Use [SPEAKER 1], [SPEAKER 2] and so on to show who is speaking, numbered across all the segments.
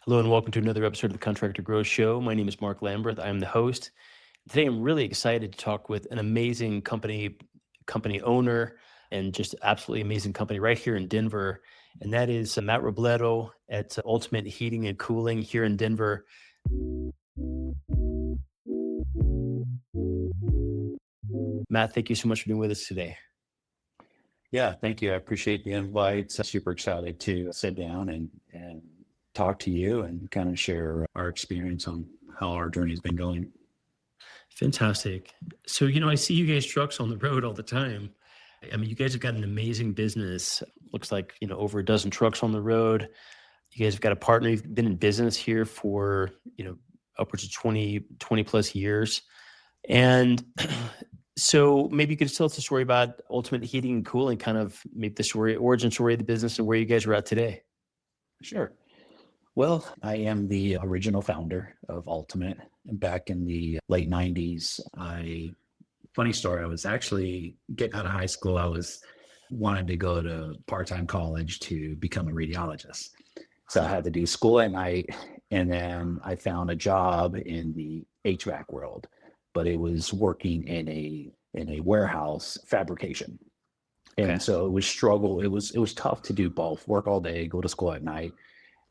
[SPEAKER 1] Hello and welcome to another episode of the Contractor Grow Show. My name is Mark Lamberth. I'm the host. Today I'm really excited to talk with an amazing company owner, and just absolutely amazing company right here in Denver. And that is Matt Robledo at Ultimate Heating and Cooling here in Denver. Matt, thank you so much for being with us today.
[SPEAKER 2] Yeah, thank you. I appreciate the invite. Super excited to sit down and talk to you and kind of share our experience on how our journey has been going.
[SPEAKER 1] Fantastic. So, I see you guys trucks on the road all the time. I mean, you guys have got an amazing business. Looks like, over a dozen trucks on the road. You guys have got a partner. You've been in business here for, upwards of 20 plus years. And so maybe you could tell us a story about Ultimate Heating and Cooling, kind of maybe the origin story of the business and where you guys are at today.
[SPEAKER 2] Sure. Well, I am the original founder of Ultimate. Back in the late 90s, funny story, I was actually getting out of high school. I wanted to go to part-time college to become a radiologist. So I had to do school at night, and then I found a job in the HVAC world, but it was working in a warehouse fabrication.
[SPEAKER 1] Okay.
[SPEAKER 2] And so it was struggle. It was tough to do both, work all day, go to school at night.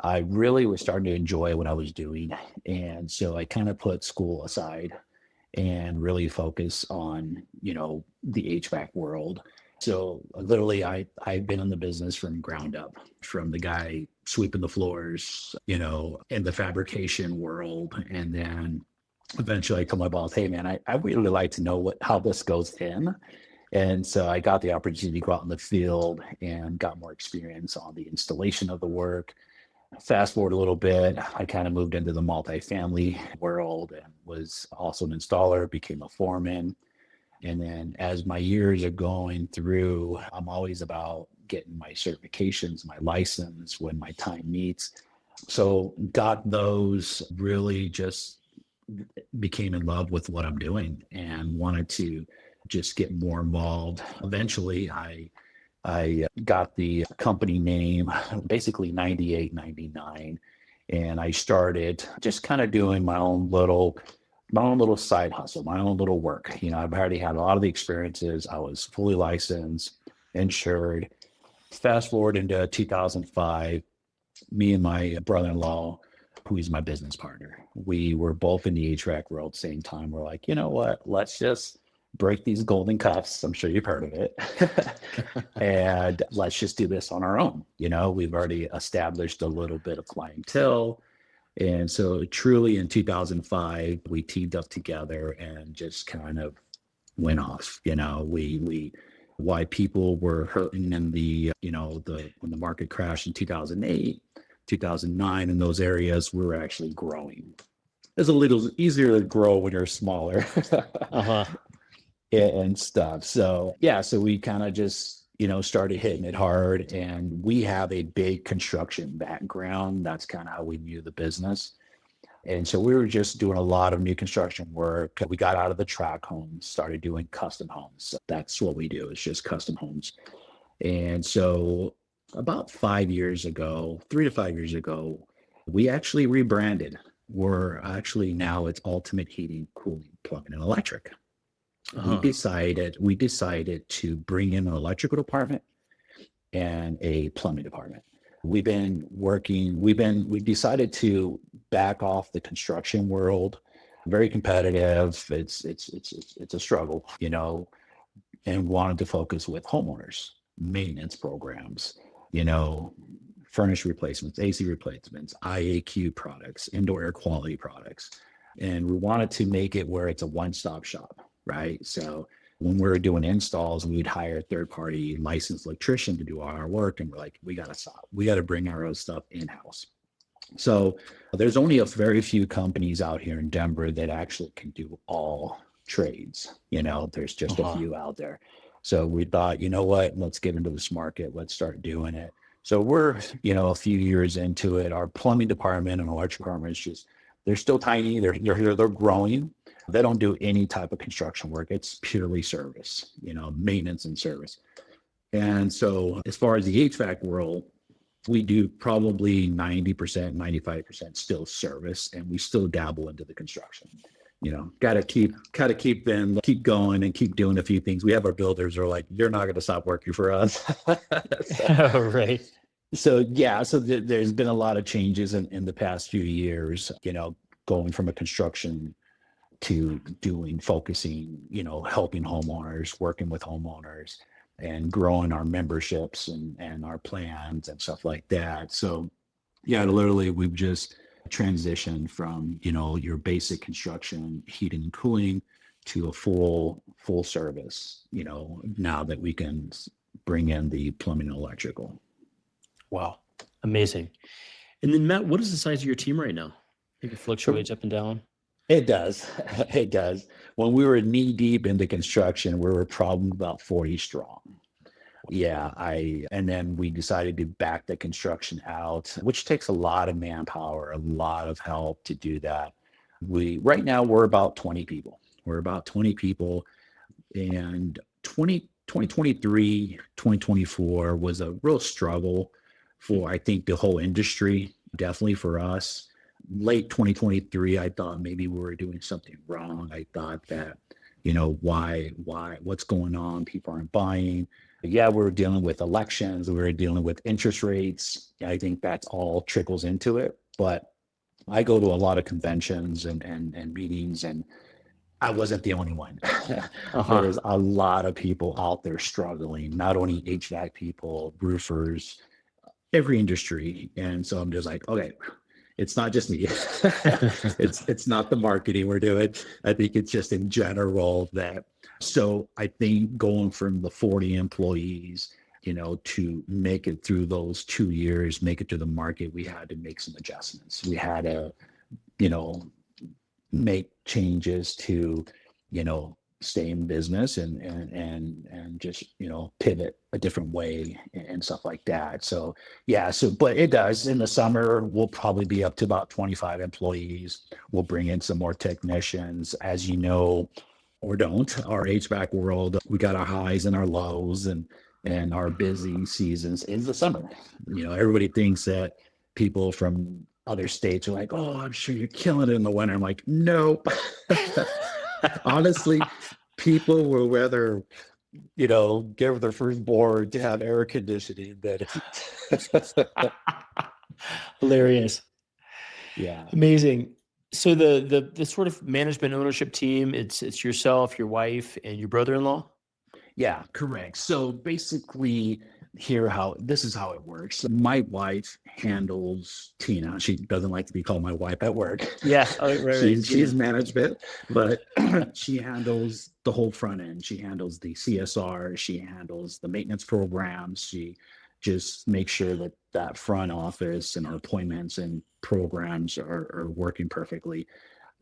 [SPEAKER 2] I really was starting to enjoy what I was doing. And so I kind of put school aside and really focus on, the HVAC world. So literally I've been in the business from ground up, from the guy sweeping the floors, in the fabrication world. And then eventually I told my boss, hey man, I really like to know how this goes in. And so I got the opportunity to go out in the field and got more experience on the installation of the work. Fast forward a little bit, I kind of moved into the multifamily world and was also an installer, became a foreman. And then as my years are going through, I'm always about getting my certifications, my license when my time meets. So got those, really just became in love with what I'm doing and wanted to just get more involved. Eventually, I got the company name basically 98, 99. And I started just kind of doing my own little side hustle, my own little work. I've already had a lot of the experiences. I was fully licensed, insured. Fast forward into 2005, me and my brother-in-law, who is my business partner, we were both in the HVAC world at the same time. We're like, you know what? Let's just break these golden cuffs. I'm sure you've heard of it. And let's just do this on our own. We've already established a little bit of clientele. And so truly in 2005, we teamed up together and just kind of went off. We why people were hurting in when the market crashed in 2008, 2009, in those areas, we were actually growing. It's a little easier to grow when you're smaller.
[SPEAKER 1] Uh-huh.
[SPEAKER 2] And stuff. So we kind of just, started hitting it hard, and we have a big construction background. That's kind of how we knew the business. And so we were just doing a lot of new construction work. We got out of the tract homes, started doing custom homes. So that's what we do. It's just custom homes. And so about 5 years ago, 3 to 5 years ago, we actually rebranded. Now it's Ultimate Heating, Cooling, Plumbing, and Electric.
[SPEAKER 1] Uh-huh.
[SPEAKER 2] We decided to bring in an electrical department and a plumbing department. We decided to back off the construction world. Very competitive. It's a struggle, and wanted to focus with homeowners, maintenance programs, furnace replacements, AC replacements, IAQ products, indoor air quality products. And we wanted to make it where it's a one-stop shop. Right. So when we were doing installs, we would hire a third-party licensed electrician to do all our work. And we're like, we got to stop. We got to bring our own stuff in-house. So there's only a very few companies out here in Denver that actually can do all trades. There's just a few out there. So we thought, you know what, let's get into this market. Let's start doing it. So we're, a few years into it. Our plumbing department and electric department is they're still tiny. They're growing. They don't do any type of construction work. It's purely service, maintenance and service. And so as far as the HVAC world, We do probably 90%, 95% still service, and we still dabble into the construction. Gotta keep them, keep going and keep doing a few things. We have our builders who are like, you're not going to stop working for us.
[SPEAKER 1] Oh, right.
[SPEAKER 2] There's been a lot of changes in the past few years, going from a construction to focusing, helping homeowners, working with homeowners and growing our memberships and our plans and stuff like that. So yeah, literally we've just transitioned from, your basic construction, heating and cooling to a full service, now that we can bring in the plumbing and electrical.
[SPEAKER 1] Wow. Amazing. And then Matt, what is the size of your team right now? I think it fluctuates up and down.
[SPEAKER 2] It does. It does. When we were knee deep into construction, we were probably about 40 strong. Yeah, and then we decided to back the construction out, which takes a lot of manpower, a lot of help to do that. Right now we're about 20 people. And 2023, 2024 was a real struggle for, I think, the whole industry, definitely for us. Late 2023, I thought maybe we were doing something wrong. I thought that, what's going on? People aren't buying. Yeah, we were dealing with elections. We were dealing with interest rates. I think that's all trickles into it. But I go to a lot of conventions and meetings, and I wasn't the only one. There's a lot of people out there struggling, not only HVAC people, roofers, every industry. And so I'm just like, okay, it's not just me. It's not the marketing we're doing. I think it's just in general that. So I think going from the 40 employees, to make it through those 2 years, make it to the market, we had to make some adjustments. We had to, make changes to, stay in business and just, pivot a different way and stuff like that. So, yeah. But it does. In the summer, we'll probably be up to about 25 employees. We'll bring in some more technicians, as you know, or don't. Our HVAC world, we got our highs and our lows, and our busy seasons in the summer. Everybody thinks that people from other states are like, oh, I'm sure you're killing it in the winter. I'm like, nope. Honestly, people will rather, give their firstborn to have air conditioning than
[SPEAKER 1] Hilarious.
[SPEAKER 2] yeah.
[SPEAKER 1] Amazing. So the sort of management ownership team, it's yourself, your wife, and your brother-in-law?
[SPEAKER 2] Yeah, correct. So basically, this is how it works. My wife handles Tina. She doesn't like to be called my wife at work.
[SPEAKER 1] Yeah, right.
[SPEAKER 2] She's management, but she handles the whole front end. She handles the CSR. She handles the maintenance programs. She just makes sure that front office and our appointments and programs are working perfectly.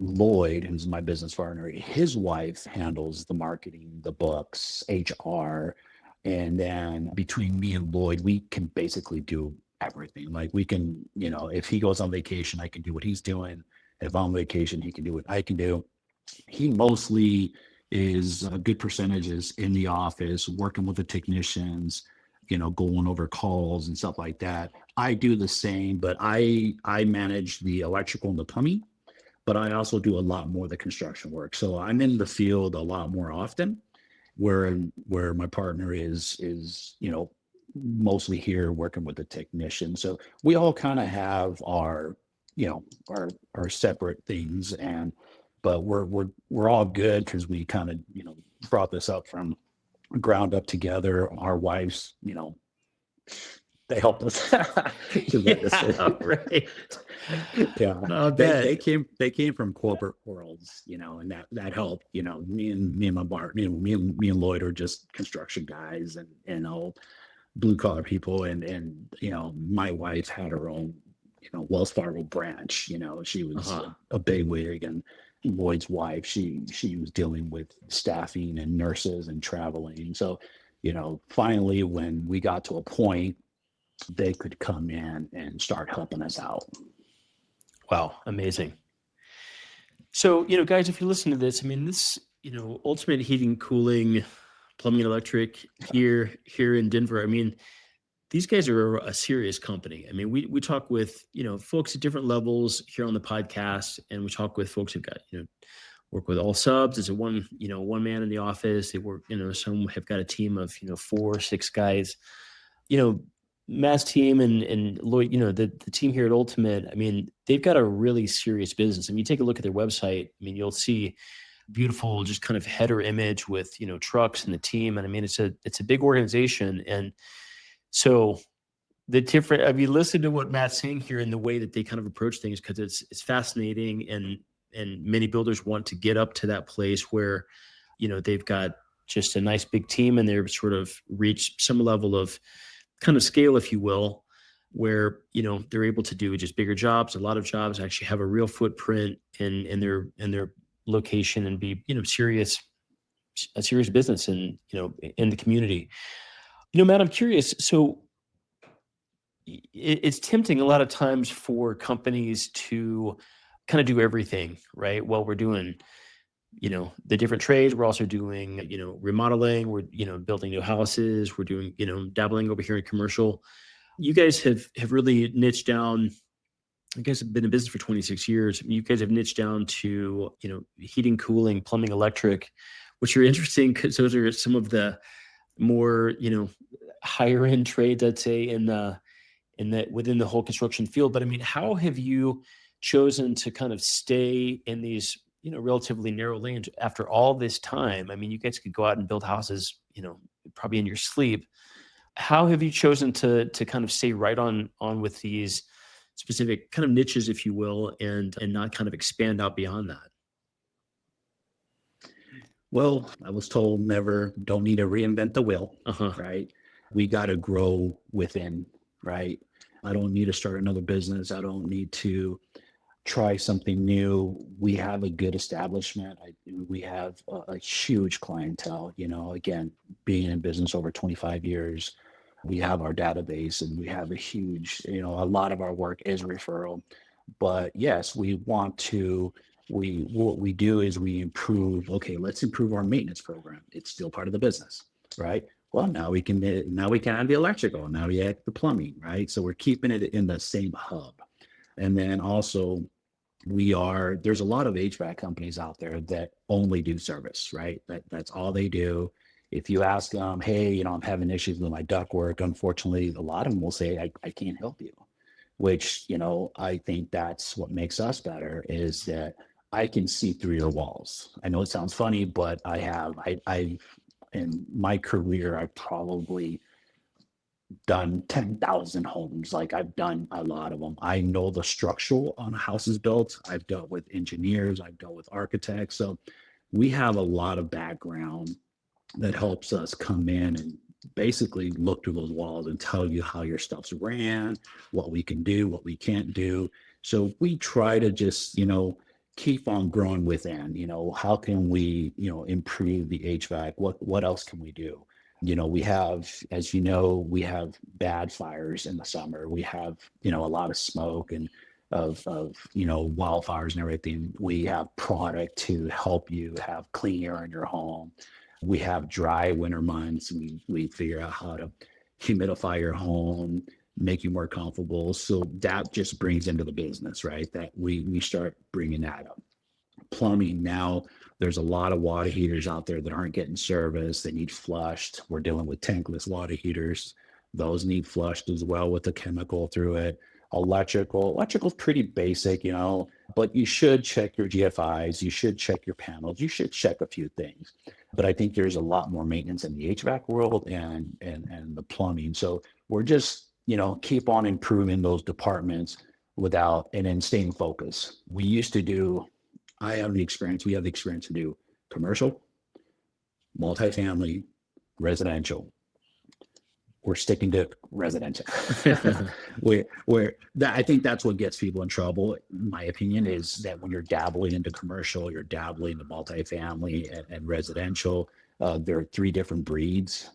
[SPEAKER 2] Lloyd, who's my business partner, his wife handles the marketing, the books, HR. And then between me and Lloyd, we can basically do everything. Like we can, if he goes on vacation, I can do what he's doing. If I'm on vacation, he can do what I can do. He mostly is a good percentages in the office, working with the technicians, going over calls and stuff like that. I do the same, but I manage the electrical and the plumbing. But I also do a lot more of the construction work. So I'm in the field a lot more often, where my partner is mostly here working with the technician. So we all kind of have our separate things, but we're all good because we kind of brought this up from ground up together. Our wives, they helped us
[SPEAKER 1] right.
[SPEAKER 2] Yeah,
[SPEAKER 1] No,
[SPEAKER 2] they came from corporate worlds, and that helped. Me and my bar, me and Lloyd are just construction guys, and blue collar people, and my wife had her own Wells Fargo branch. She was a bigwig, and Lloyd's wife, she was dealing with staffing and nurses and traveling. So, finally, when we got to a point, they could come in and start helping us out.
[SPEAKER 1] Wow, amazing. So, guys, if you listen to this, this, ultimate heating, cooling, plumbing, electric here in Denver. these guys are a serious company. I mean, we talk with, folks at different levels here on the podcast, and we talk with folks who've got, work with all subs. There's one man in the office. They work, some have got a team of, 4 or 6 guys. You know, Matt's team and Lloyd, the team here at Ultimate, I mean, they've got a really serious business. I mean, you take a look at their website, I mean, you'll see beautiful, just kind of header image with, trucks and the team. And I mean, it's a big organization. And so have you listened to what Matt's saying here in the way that they kind of approach things? Cause it's fascinating. And many builders want to get up to that place where, they've got just a nice big team and they're sort of reached some level of kind of scale, if you will, where, they're able to do just bigger jobs. A lot of jobs actually have a real footprint in their location and be, a serious business in the community. Matt, I'm curious. So it's tempting a lot of times for companies to kind of do everything, right? Well, we're doing, the different trades. We're also doing, remodeling. We're, building new houses. We're doing, dabbling over here in commercial. You guys have really niched down. You guys have been in business for 26 years. You guys have niched down to, heating, cooling, plumbing, electric, which are interesting because those are some of the more, higher end trades, I'd say, within the whole construction field. But I mean, how have you chosen to kind of stay in these, relatively narrow lanes after all this time? I mean, you guys could go out and build houses, probably in your sleep. How have you chosen to kind of stay right on with these specific kind of niches, if you will, and not kind of expand out beyond that?
[SPEAKER 2] Well, I was told don't need to reinvent the wheel,
[SPEAKER 1] Uh-huh.
[SPEAKER 2] right? We got to grow within, right? I don't need to start another business. I don't need to try something new. We have a good establishment. We have a huge clientele, again, being in business over 25 years, we have our database and we have a huge, a lot of our work is referral. But yes, what we do is we improve, okay, let's improve our maintenance program. It's still part of the business, right? Well, now we can add the electrical, now we add the plumbing, right? So we're keeping it in the same hub. And then also there's a lot of HVAC companies out there that only do service, right? That's all they do. If you ask them, hey, I'm having issues with my ductwork, unfortunately, a lot of them will say, I can't help you, which, I think that's what makes us better, is that I can see through your walls. I know it sounds funny, but in my career, I've probably done 10,000 homes. Like, I've done a lot of them. I know the structural on a house is built. I've dealt with engineers. I've dealt with architects. So we have a lot of background that helps us come in and basically look through those walls and tell you how your stuff's ran, what we can do, what we can't do. So we try to just, keep on growing within, how can we, improve the HVAC? What else can we do? We have, as we have bad fires in the summer. We have, a lot of smoke and of wildfires and everything. We have product to help you have clean air in your home. We have dry winter months. We figure out how to humidify your home, make you more comfortable. So that just brings into the business, right? That we start bringing that up. Plumbing, now there's a lot of water heaters out there that aren't getting serviced. They need flushed. We're dealing with tankless water heaters. Those need flushed as well with the chemical through it. Electrical's pretty basic, but you should check your GFIs. You should check your panels. You should check a few things. But I think there's a lot more maintenance in the HVAC world and the plumbing. So we're just, keep on improving those departments and then staying focused. We have the experience to do commercial, multifamily, residential. We're sticking to residential. I think that's what gets people in trouble, in my opinion, is that when you're dabbling into commercial, you're dabbling into multifamily and residential. There are 3 different breeds,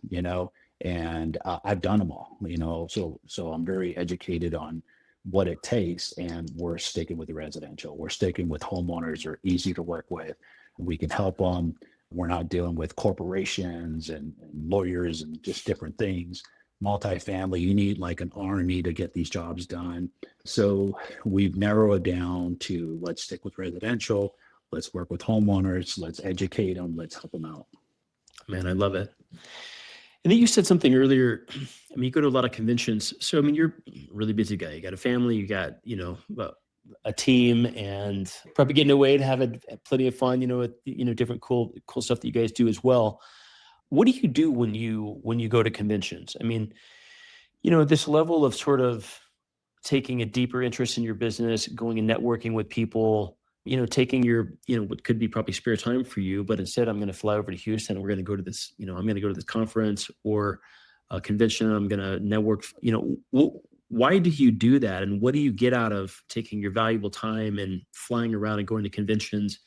[SPEAKER 2] and I've done them all, so I'm very educated on what it takes, and we're sticking with the residential. We're sticking with homeowners. Are easy to work with. We can help them. We're not dealing with corporations and lawyers and just different things. multifamily, you need like an army to get these jobs done. So we've narrowed it down to let's stick with residential, let's work with homeowners, let's educate them, let's help them out.
[SPEAKER 1] Man, I love it. And then you said something earlier. I mean, you go to a lot of conventions. So, I mean, you're a really busy guy. You got a family, you got, a team, and probably getting away to have plenty of fun, with, different cool stuff that you guys do as well. What do you do when you go to conventions? I mean, this level of sort of taking a deeper interest in your business, going and networking with people, taking your, what could be probably spare time for you, but instead I'm going to fly over to Houston and we're going to go to this, I'm going to go to this conference or a convention. I'm going to network, why do you do that? And what do you get out of taking your valuable time and flying around and going to conventions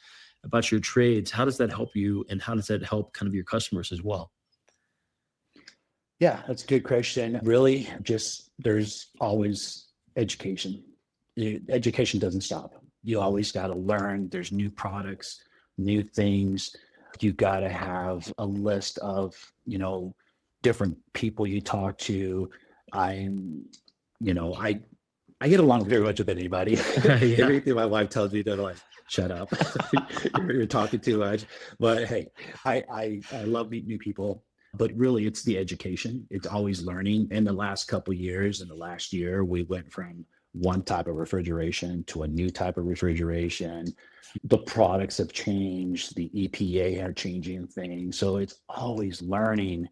[SPEAKER 1] about your trades? How does that help you? And how does that help kind of your customers as well?
[SPEAKER 2] Yeah, that's a good question. Really, just there's always education. Education doesn't stop. You always got to learn. There's new products, new things. You got to have a list of, different people you talk to. I get along very much with anybody.
[SPEAKER 1] Yeah.
[SPEAKER 2] Everything my wife tells me, they're like, shut up. You're talking too much. But hey, I love meeting new people. But really, it's the education. It's always learning. In the last couple of years, in the last year, we went from one type of refrigeration to a new type of refrigeration. The products have changed. The EPA are changing things. So it's always learning,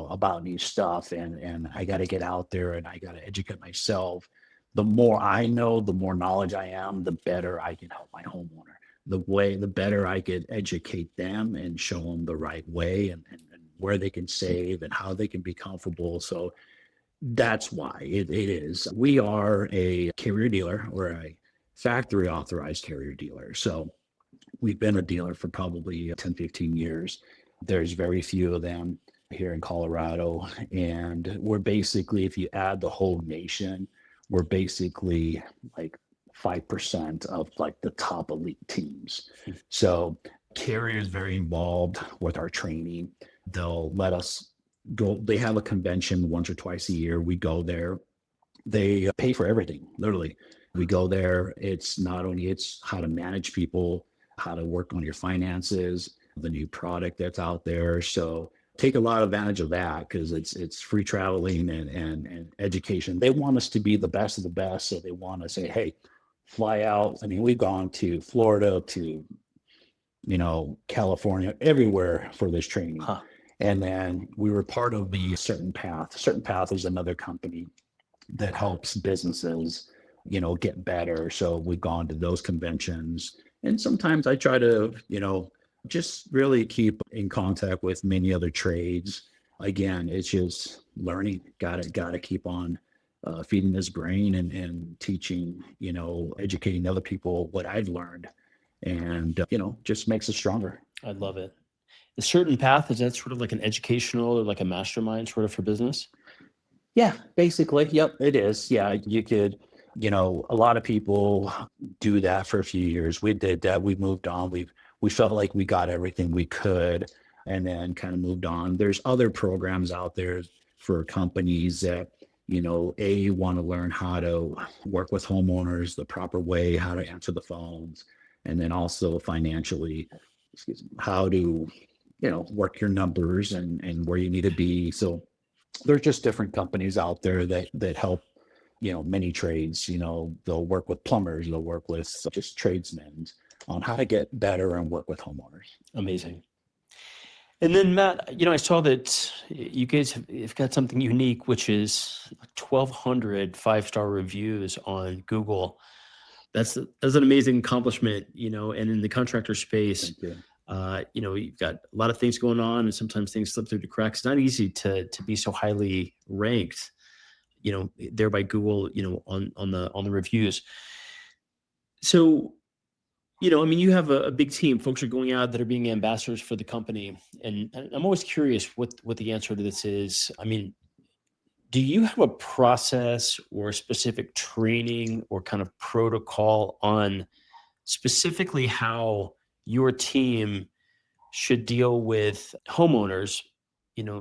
[SPEAKER 2] about new stuff. And I got to get out there and I got to educate myself. The more I know, the more knowledge I am, the better I can help my homeowner. The better I could educate them and show them the right way and where they can save and how they can be comfortable. So that's why it is. We are a carrier dealer or a factory authorized carrier dealer. So we've been a dealer for probably 10, 15 years. There's very few of them here in Colorado. And we're basically, if you add the whole nation, we're basically like 5% of like the top elite teams. So carrier is very involved with our training. They'll let us go. They have a convention once or twice a year. We go there. They pay for everything, literally. We go there. It's how to manage people, how to work on your finances, the new product that's out there. So take a lot of advantage of that because it's free traveling and education. They want us to be the best of the best. So they want to say, hey, fly out. I mean, we've gone to Florida, to California, everywhere for this training.
[SPEAKER 1] Huh.
[SPEAKER 2] And then we were part of the Certain Path. Certain Path is another company that helps businesses, get better. So we've gone to those conventions. And sometimes I try to, just really keep in contact with many other trades. Again, it's just learning. Got to keep on feeding his brain and teaching, educating other people what I've learned. And, just makes us stronger.
[SPEAKER 1] I love it. A Certain Path, is that sort of like an educational or like a mastermind sort of for business?
[SPEAKER 2] Yeah, basically. Yep, it is. Yeah, you could, a lot of people do that for a few years. We did that. We moved on. We felt like we got everything we could and then kind of moved on. There's other programs out there for companies that, want to learn how to work with homeowners the proper way, how to answer the phones, and then also financially, how to, work your numbers and where you need to be. So there's just different companies out there that help, many trades. They'll work with plumbers, they'll work with just tradesmen on how to get better and work with homeowners.
[SPEAKER 1] Amazing. And then Matt, I saw that you guys have got something unique, which is 1,200 5-star reviews on Google. That's an amazing accomplishment, and in the contractor space,
[SPEAKER 2] Thank you.
[SPEAKER 1] You've got a lot of things going on and sometimes things slip through the cracks. It's not easy to be so highly ranked, there by Google, on the reviews. So, you have a big team. Folks are going out that are being ambassadors for the company. And I'm always curious what the answer to this is. I mean, do you have a process or specific training or kind of protocol on specifically how your team should deal with homeowners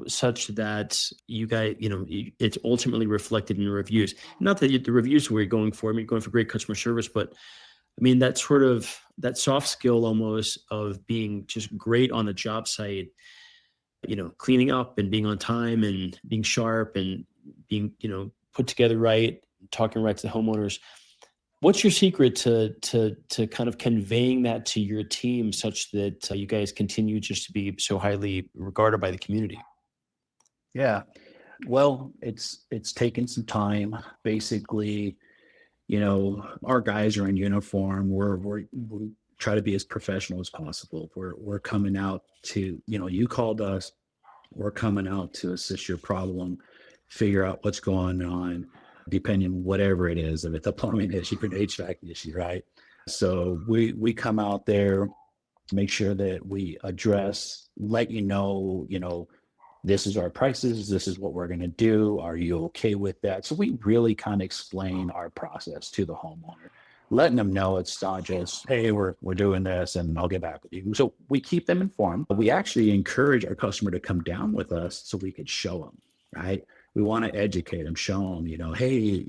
[SPEAKER 1] such that you guys, it's ultimately reflected in the reviews. Not that the reviews were going for, I mean, you're going for great customer service, but I mean, that sort of that soft skill almost of being just great on the job site, cleaning up and being on time and being sharp and being, put together right, talking right to the homeowners. What's your secret to kind of conveying that to your team such that you guys continue just to be so highly regarded by the community?
[SPEAKER 2] Yeah. Well, it's taken some time. Basically, our guys are in uniform. We try to be as professional as possible. We're coming out to, you called us. We're coming out to assist your problem, figure out what's going on, depending on whatever it is. If it's a plumbing issue, an HVAC issue, right? So we come out there, make sure that we address, let this is our prices, this is what we're going to do. Are you okay with that? So we really kind of explain our process to the homeowner, letting them know it's not just, hey, we're doing this and I'll get back with you. So we keep them informed. We actually encourage our customer to come down with us so we could show them, right? We want to educate them, show them, hey,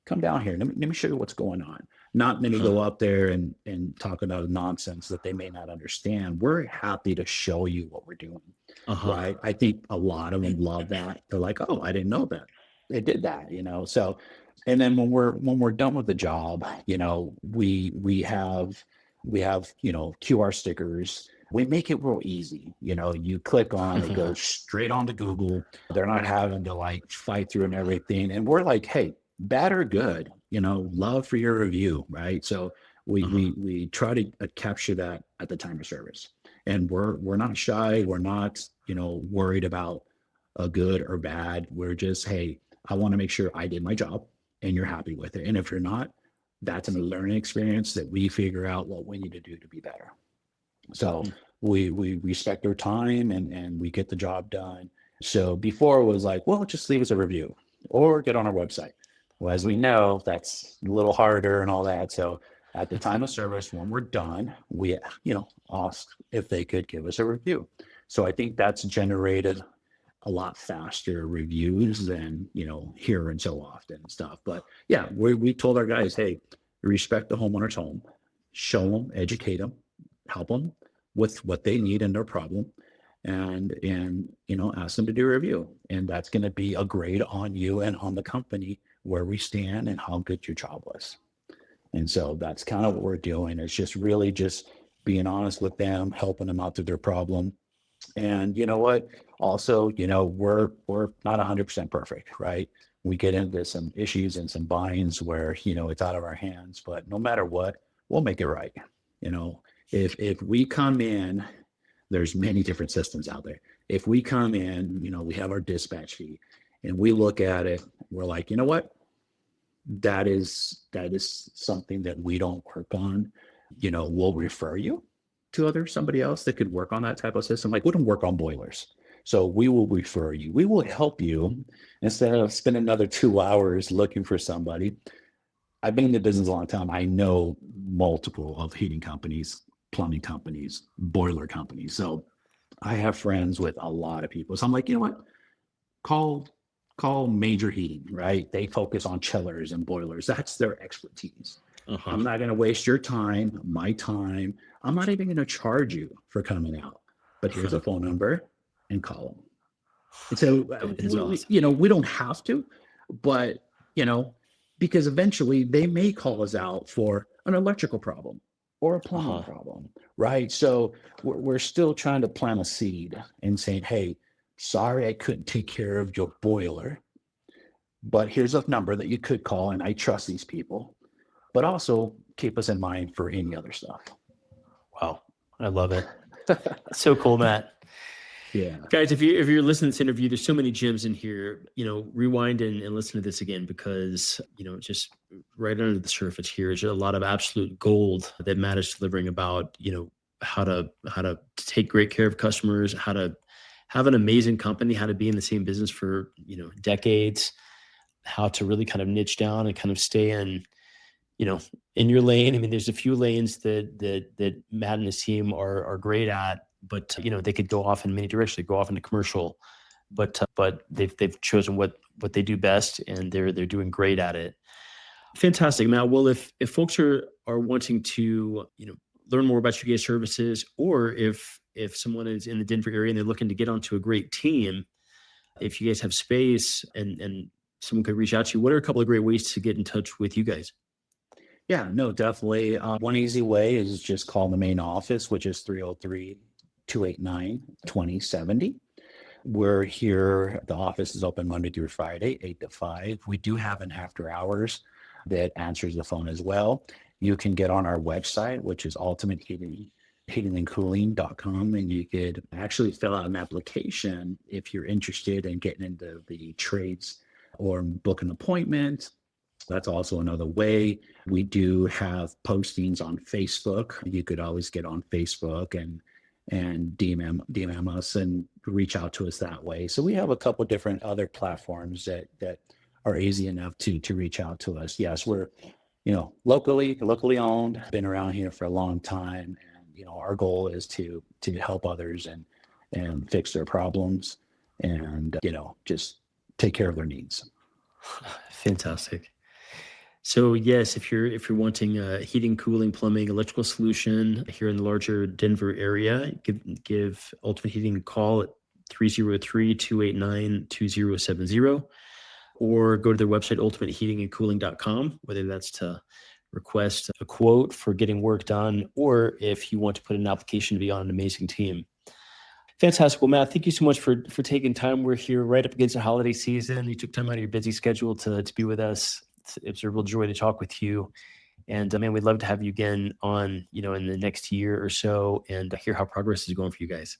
[SPEAKER 2] come down here. Let me show you what's going on. Not many go up there and talk about nonsense that they may not understand. We're happy to show you what we're doing. Right. I think a lot of them love that. They're like, oh, I didn't know that. They did that, So, and then when we're done with the job, we have QR stickers. We make it real easy. You click on it, goes straight on to Google. They're not having to like fight through and everything. And we're like, hey, bad or good, love for your review, right? So we try to capture that at the time of service. And we're not shy. We're not, worried about a good or bad. We're just, hey, I want to make sure I did my job and you're happy with it. And if you're not, that's a learning experience that we figure out what we need to do to be better. So we respect their time and we get the job done. So before it was like, well, just leave us a review or get on our website. Well, as we know, that's a little harder and all that. So at the time of service, when we're done, we, asked if they could give us a review. So I think that's generated a lot faster reviews than, here and so often and stuff. But yeah, we told our guys, hey, respect the homeowner's home, show them, educate them, help them with what they need and their problem. And ask them to do a review. And that's going to be a grade on you and on the company where we stand and how good your job was. And so that's kind of what we're doing. It's just really just being honest with them, helping them out through their problem. And you know what? Also, we're not 100% perfect, right? We get into some issues and some binds where, it's out of our hands, but no matter what, we'll make it right. If we come in, there's many different systems out there. If we come in, we have our dispatch fee and we look at it, we're like, you know what? That is something that we don't work on. We'll refer you to somebody else that could work on that type of system. Like we don't work on boilers. So we will refer you. We will help you instead of spending another 2 hours looking for somebody. I've been in the business a long time. I know multiple of heating companies, plumbing companies, boiler companies. So I have friends with a lot of people. So I'm like, you know what? Call Major Heating, right? They focus on chillers and boilers. That's their expertise. I'm not going to waste your time, my time. I'm not even going to charge you for coming out. But here's a phone number and call them. And so, we don't have to, but, because eventually they may call us out for an electrical problem or a plumbing problem, right? So we're still trying to plant a seed and saying, hey, sorry, I couldn't take care of your boiler, but here's a number that you could call, and I trust these people, but also keep us in mind for any other stuff.
[SPEAKER 1] Wow. I love it. So cool, Matt.
[SPEAKER 2] Yeah.
[SPEAKER 1] Guys, if you're listening to this interview, there's so many gems in here, rewind and listen to this again because, just right under the surface here is a lot of absolute gold that Matt is delivering about, how to take great care of customers, how to have an amazing company, how to be in the same business for, decades, how to really kind of niche down and kind of stay in your lane. I mean, there's a few lanes that Matt and his team are great at, but they could go off in many directions. They go off into commercial, but they've chosen what they do best, and they're doing great at it. Fantastic, Matt. Well, if folks are wanting to, learn more about your guys' services, or if someone is in the Denver area and they're looking to get onto a great team, if you guys have space and someone could reach out to you, what are a couple of great ways to get in touch with you guys?
[SPEAKER 2] Yeah, no, definitely. One easy way is just call the main office, which is 303-289-2070. We're here. The office is open Monday through Friday, 8 to 5. We do have an after hours that answers the phone as well. You can get on our website, which is ultimateheatingandcooling.com, and you could actually fill out an application if you're interested in getting into the trades or book an appointment. That's also another way. We do have postings on Facebook. You could always get on Facebook and DM us and reach out to us that way. So we have a couple different other platforms that are easy enough to reach out to us. Yes, we're locally owned, been around here for a long time, and our goal is to help others and fix their problems and just take care of their needs.
[SPEAKER 1] Fantastic. So yes, if you're wanting a heating, cooling, plumbing, electrical solution here in the larger Denver area, give Ultimate Heating a call at 303-289-2070, or go to their website, ultimateheatingandcooling.com, whether that's to request a quote for getting work done, or if you want to put an application to be on an amazing team. Fantastic. Well, Matt, thank you so much for taking time. We're here right up against the holiday season. You took time out of your busy schedule to be with us. It's a real joy to talk with you. And man, we'd love to have you again on, in the next year or so, and hear how progress is going for you guys.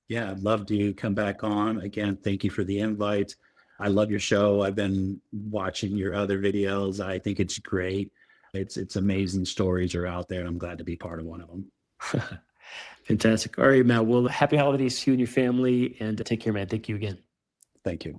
[SPEAKER 2] Yeah, I'd love to come back on. Again, thank you for the invite. I love your show. I've been watching your other videos. I think it's great. It's amazing stories are out there. I'm glad to be part of one of them.
[SPEAKER 1] Fantastic. All right, Matt. Well, happy holidays to you and your family, and take care, man. Thank you again.
[SPEAKER 2] Thank you.